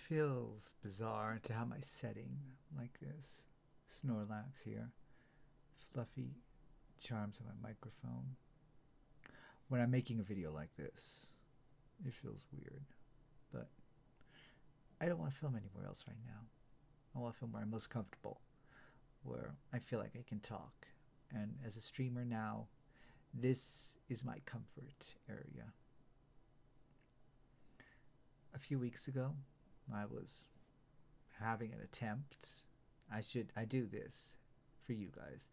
feels bizarre to have my setting like this. Snorlax here. Fluffy charms on my microphone. When I'm making a video like this, it feels weird. But I don't want to film anywhere else right now. I want to film where I'm most comfortable, where I feel like I can talk. And as a streamer now, this is my comfort area. A few weeks ago, I was having an attempt. I do this for you guys.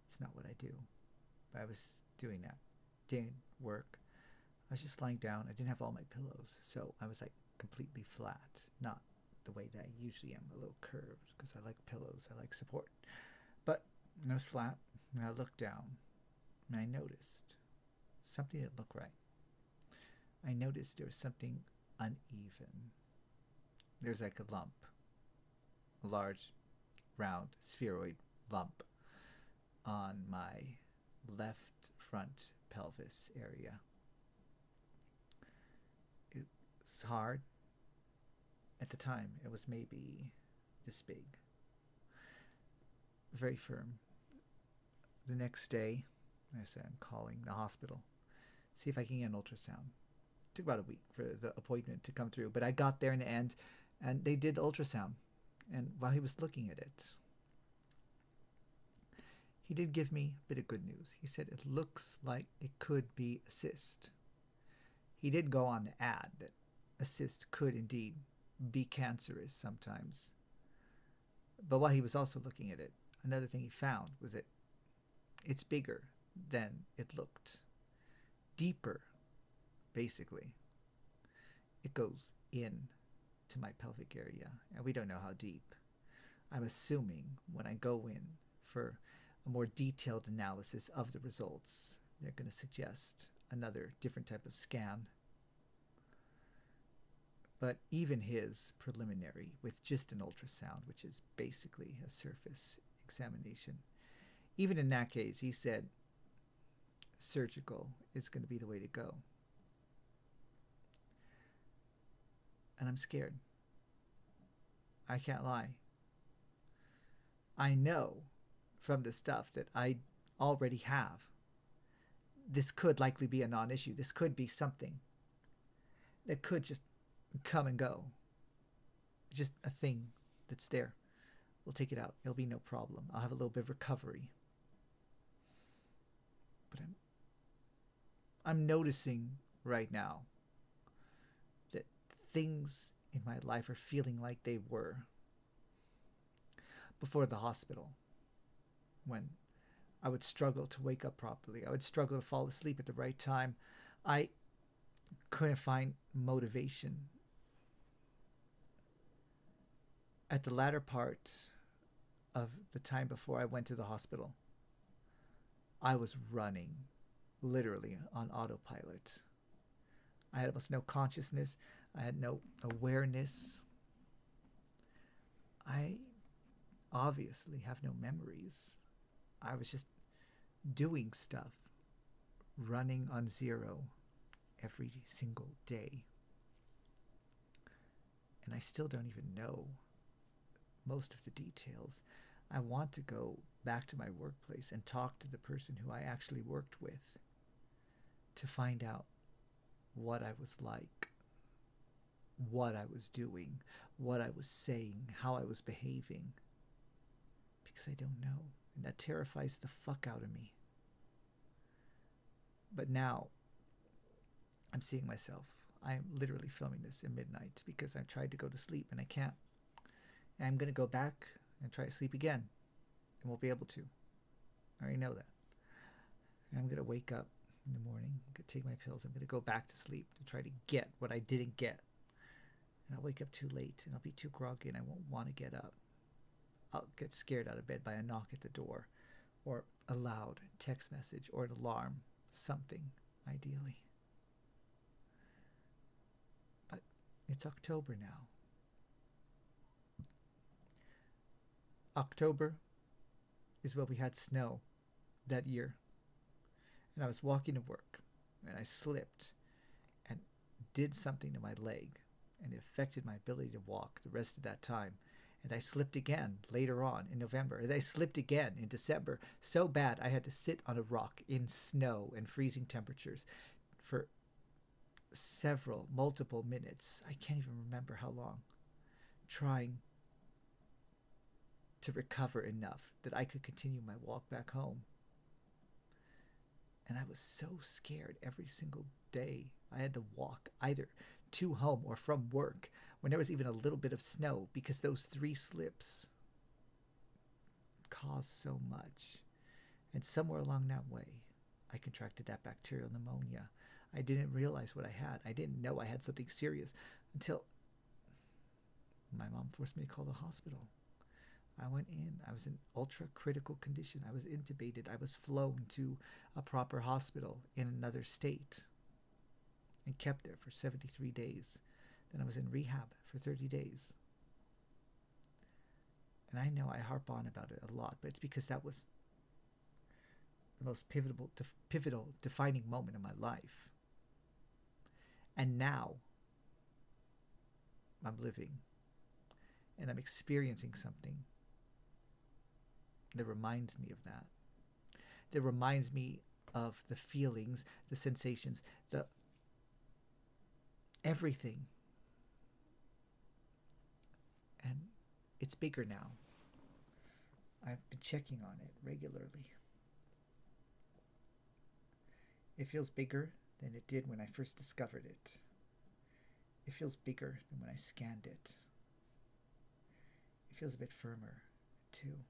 It's not what I do. But I was doing that. Didn't work. I was just lying down. I didn't have all my pillows. So I was like completely flat. Not the way that I usually am, a little curved, because I like pillows. I like support. But I was flat. And I looked down. And I noticed something didn't look right. I noticed there was something uneven. There's like a lump. A large, round, spheroid lump on my left front pelvis area. It's hard. At the time, it was maybe this big. Very firm. The next day, I said, I'm calling the hospital. See if I can get an ultrasound. It took about a week for the appointment to come through, but I got there in the end, and they did the ultrasound. And while he was looking at it, he did give me a bit of good news. He said it looks like it could be a cyst. He did go on to add that a cyst could indeed be cancerous sometimes. But while he was also looking at it, another thing he found was that it's bigger than it looked. Deeper, basically. It goes in to my pelvic area, and we don't know how deep. I'm assuming when I go in for a more detailed analysis of the results, they're going to suggest another different type of scan. But even his preliminary, with just an ultrasound, which is basically a surface examination, even in that case, he said surgical is going to be the way to go. And I'm scared. I can't lie. I know from the stuff that I already have, this could likely be a non-issue. This could be something that could just come and go. Just a thing that's there. We'll take it out. It'll be no problem. I'll have a little bit of recovery. But I'm noticing right now that things in my life are feeling like they were before the hospital, when I would struggle to wake up properly. I would struggle to fall asleep at the right time. I couldn't find motivation. At the latter part of the time before I went to the hospital, I was running literally on autopilot. I had almost no consciousness. I had no awareness. I obviously have no memories. I was just doing stuff, running on zero every single day. And I still don't even know most of the details. I want to go back to my workplace and talk to the person who I actually worked with to find out what I was like, what I was doing, what I was saying, how I was behaving. Because I don't know. And that terrifies the fuck out of me. But now, I'm seeing myself. I am literally filming this at midnight because I've tried to go to sleep and I can't. And I'm going to go back and try to sleep again. And won't be able to. I already know that. And I'm going to wake up in the morning. I'm going to take my pills. I'm going to go back to sleep to try to get what I didn't get. And I'll wake up too late and I'll be too groggy and I won't want to get up. I'll get scared out of bed by a knock at the door or a loud text message or an alarm. Something, ideally. But it's October now. October is when we had snow that year. And I was walking to work and I slipped and did something to my leg. and it affected my ability to walk the rest of that time. And I slipped again later on in November. And I slipped again in December. So bad I had to sit on a rock in snow and freezing temperatures for multiple minutes. I can't even remember how long, trying to recover enough that I could continue my walk back home. And I was so scared every single day. I had to walk either to home or from work when there was even a little bit of snow, because those 3 slips caused so much. And somewhere along that way, I contracted that bacterial pneumonia. I didn't realize what I had. I didn't know I had something serious until my mom forced me to call the hospital. I went in. I was in ultra critical condition. I was intubated. I was flown to a proper hospital in another state and kept there for 73 days. Then I was in rehab for 30 days. And I know I harp on about it a lot, but it's because that was the most pivotal, defining moment of my life. And now I'm living and I'm experiencing something that reminds me of that. That reminds me of the feelings, the sensations, the everything. And it's bigger now. I've been checking on it regularly. It feels bigger than it did when I first discovered it. It feels bigger than when I scanned it. It feels a bit firmer, too.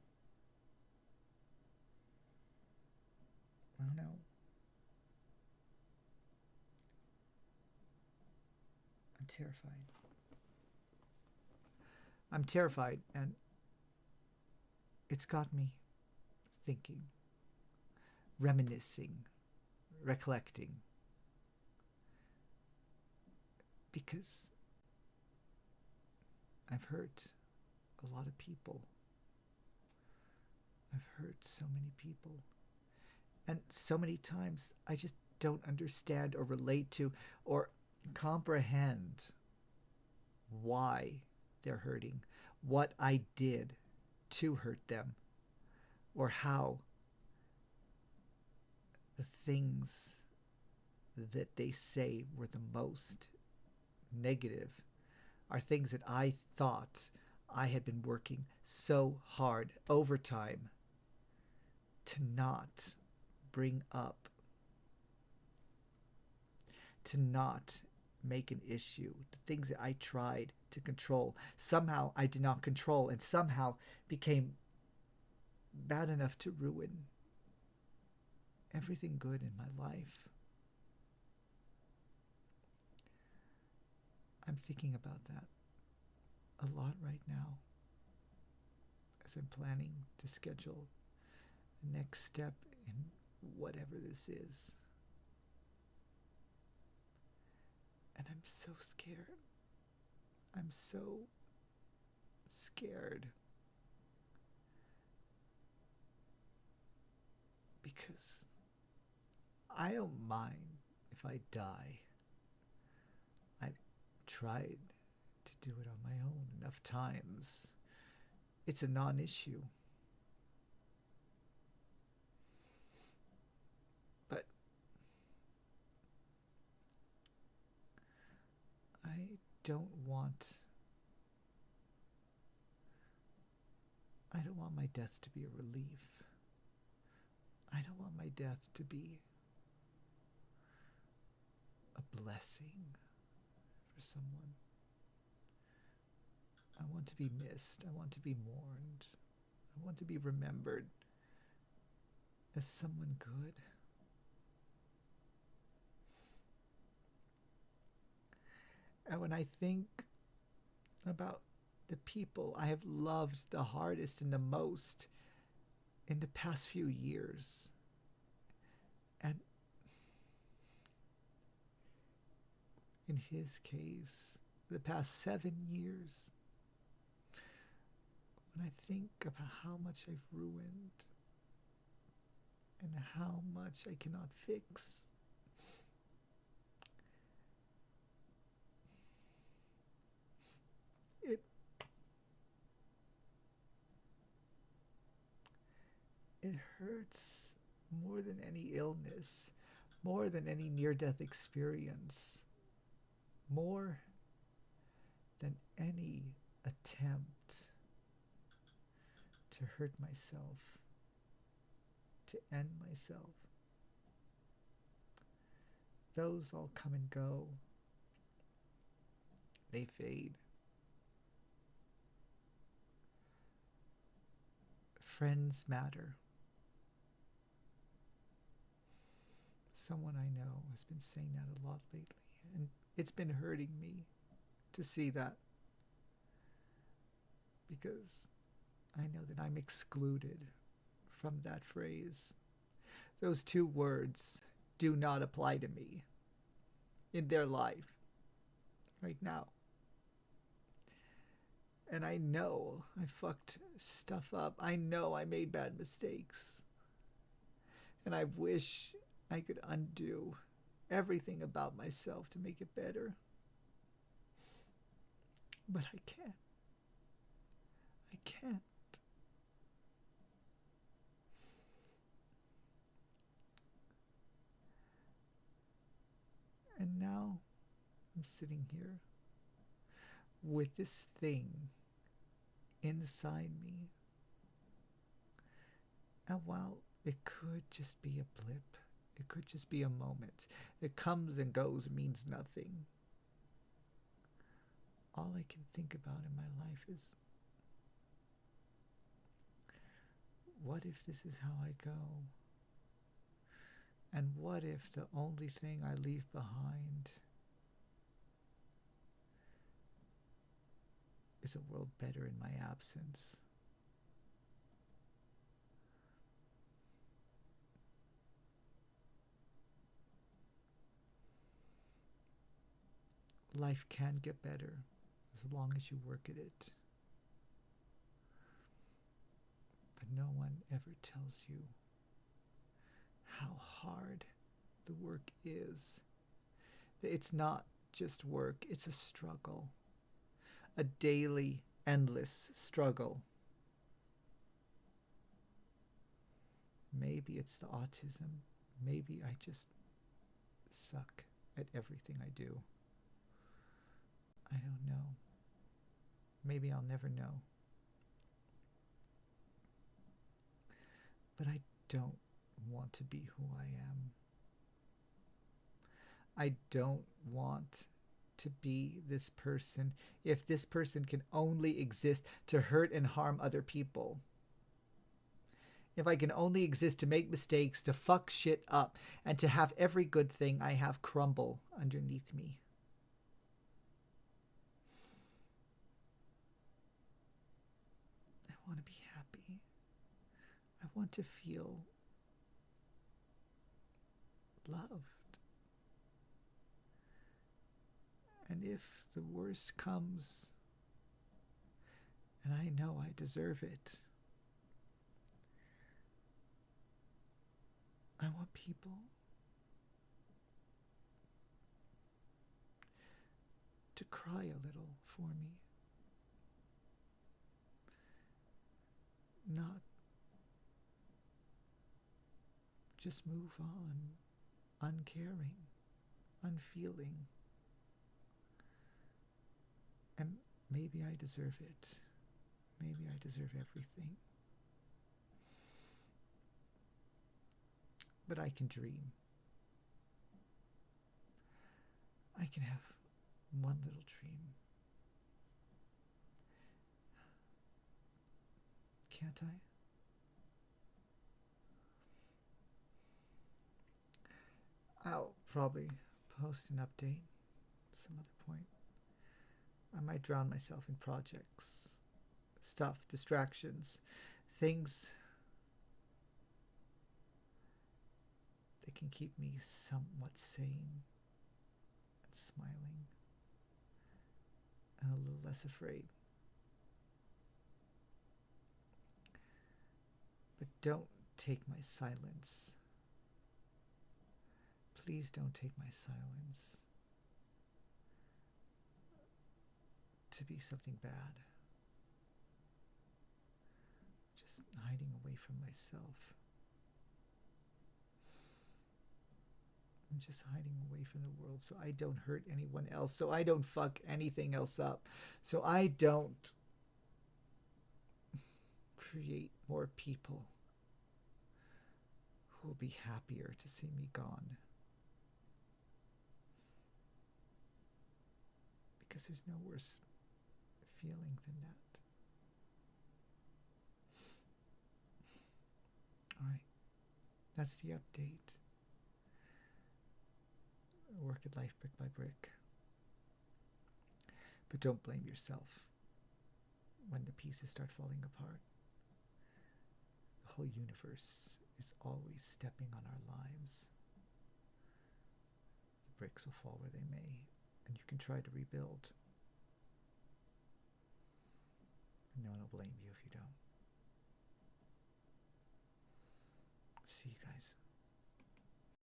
I don't know. I'm terrified. I'm terrified, and it's got me thinking, reminiscing, recollecting. Because I've hurt a lot of people. I've hurt so many people. And so many times I just don't understand or relate to or comprehend why they're hurting, what I did to hurt them, or how the things that they say were the most negative are things that I thought I had been working so hard overtime to not bring up, to not make an issue. The things that I tried to control, somehow I did not control, and somehow became bad enough to ruin everything good in my life. I'm thinking about that a lot right now as I'm planning to schedule the next step in whatever this is. And I'm so scared. I'm so scared. Because I don't mind if I die. I've tried to do it on my own enough times. It's a non-issue. But I don't want my death to be a relief. I don't want my death to be a blessing for someone. I want to be missed. I want to be mourned. I want to be remembered as someone good. And when I think about the people I have loved the hardest and the most in the past few years, and in his case, the past 7 years, when I think about how much I've ruined and how much I cannot fix, It hurts more than any illness, more than any near death experience, more than any attempt to hurt myself, to end myself. Those all come and go. They fade. Friends matter. Someone I know has been saying that a lot lately, and it's been hurting me to see that, because I know that I'm excluded from that phrase. Those two words do not apply to me in their life right now. And I know I fucked stuff up. I know I made bad mistakes. And I wish I could undo everything about myself to make it better. But I can't. I can't. And now I'm sitting here with this thing inside me. And while it could just be a blip, it could just be a moment, it comes and goes, means nothing. All I can think about in my life is, what if this is how I go? And what if the only thing I leave behind is a world better in my absence? Life can get better as long as you work at it. But no one ever tells you how hard the work is. It's not just work, it's a struggle. A daily, endless struggle. Maybe it's the autism. Maybe I just suck at everything I do. I don't know. Maybe I'll never know. But I don't want to be who I am. I don't want to be this person if this person can only exist to hurt and harm other people. If I can only exist to make mistakes, to fuck shit up, and to have every good thing I have crumble underneath me. I want to be happy. I want to feel loved. And if the worst comes, and I know I deserve it, I want people to cry a little for me. Not just move on, uncaring, unfeeling. And maybe I deserve it. Maybe I deserve everything. But I can dream. I can have one little dream. Can't I? I'll probably post an update some other point. I might drown myself in projects, stuff, distractions, things that can keep me somewhat sane and smiling and a little less afraid. But don't take my silence. Please don't take my silence to be something bad. just hiding away from myself. I'm just hiding away from the world so I don't hurt anyone else, so I don't fuck anything else up, so I don't create more people who will be happier to see me gone. Because there's no worse feeling than that. All right, that's the update. Work at life brick by brick. But don't blame yourself when the pieces start falling apart. The whole universe is always stepping on our lives. The bricks will fall where they may, and you can try to rebuild. No one will blame you if you don't. See you guys.